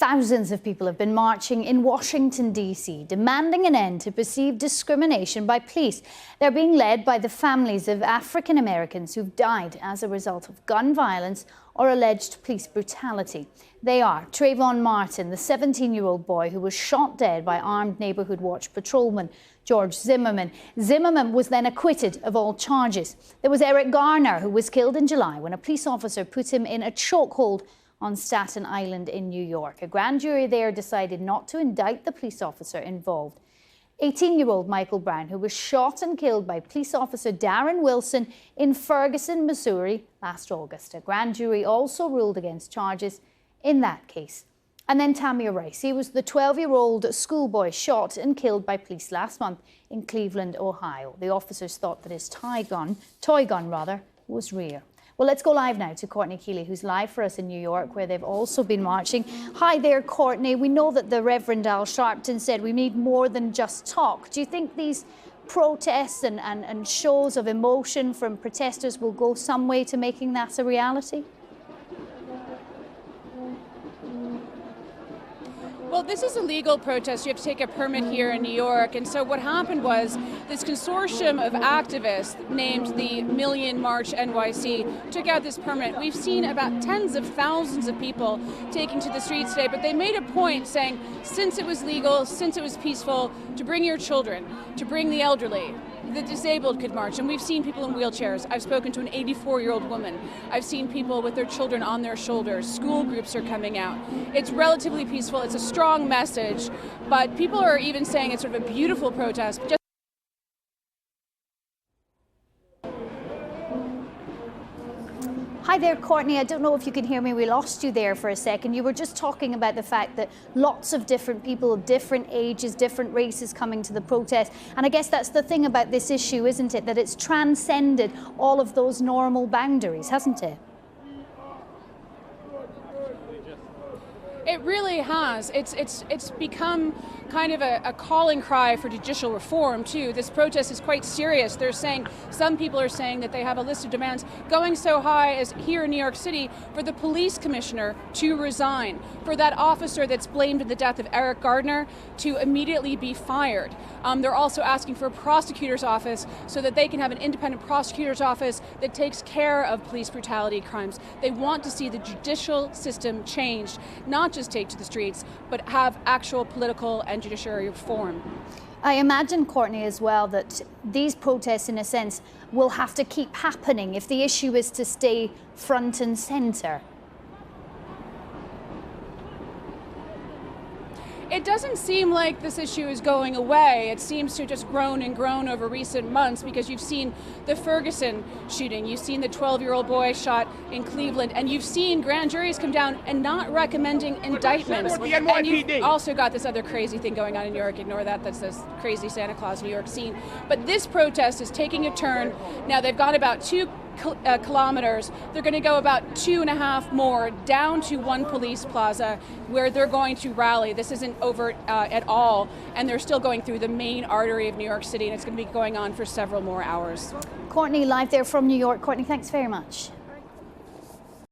Thousands of people have been marching in Washington, D.C., demanding an end to perceived discrimination by police. They're being led by the families of African Americans who've died as a result of gun violence or alleged police brutality. They are Trayvon Martin, the 17-year-old boy who was shot dead by armed neighborhood watch patrolman George Zimmerman. Zimmerman was then acquitted of all charges. There was Eric Garner, who was killed in July when a police officer put him in a chokehold on Staten Island in New York. A grand jury there decided not to indict the police officer involved. 18-year-old Michael Brown, who was shot and killed by police officer Darren Wilson in Ferguson, Missouri last August. A grand jury also ruled against charges in that case. And then Tamir Rice, he was the 12-year-old schoolboy shot and killed by police last month in Cleveland, Ohio. The officers thought that his toy gun was real. Well, let's go live now to Courtney Kealey, who's live for us in New York, where they've also been marching. Hi there, Courtney. We know that the Reverend Al Sharpton said we need more than just talk. Do you think these protests and shows of emotion from protesters will go some way to making that a reality? Well, this is a legal protest. You have to take a permit here in New York. And so what happened was this consortium of activists named the Million March NYC took out this permit. We've seen about tens of thousands of people taking to the streets today, but they made a point saying, since it was legal, since it was peaceful, to bring your children, to bring the elderly, the disabled could march. And we've seen people in wheelchairs. I've spoken to an 84-year-old woman. I've seen people with their children on their shoulders. School groups are coming out. It's relatively peaceful. It's a strong message, but people are even saying it's sort of a beautiful protest. Hi there, Courtney. I don't know if you can hear me. We lost you there for a second. You were just talking about the fact that lots of different people of different ages, different races coming to the protest. And I guess that's the thing about this issue, isn't it? That it's transcended all of those normal boundaries, hasn't it? It really has. It's become kind of a calling cry for judicial reform, too. This protest is quite serious. They're saying, some people are saying that they have a list of demands going so high as here in New York City for the police commissioner to resign, for that officer that's blamed in the death of Eric Garner to immediately be fired. They're also asking for a prosecutor's office so that they can have an independent prosecutor's office that takes care of police brutality crimes. They want to see the judicial system changed, not just take to the streets, but have actual political and judiciary reform. I imagine, Courtney, as well, that these protests, in a sense, will have to keep happening if the issue is to stay front and centre. It doesn't seem like this issue is going away. It seems to have just grown and grown over recent months, because you've seen the Ferguson shooting, you've seen the 12-year-old boy shot in Cleveland, and you've seen grand juries come down and not recommending indictments. And you've also got this other crazy thing going on in New York. Ignore that. That's this crazy Santa Claus New York scene. But this protest is taking a turn. Now they've gone about 2 kilometers. They're going to go about 2.5 more down to one police plaza where they're going to rally. This isn't over at all, and they're still going through the main artery of New York City, and it's going to be going on for several more hours. Courtney, live there from New York. Courtney, thanks very much.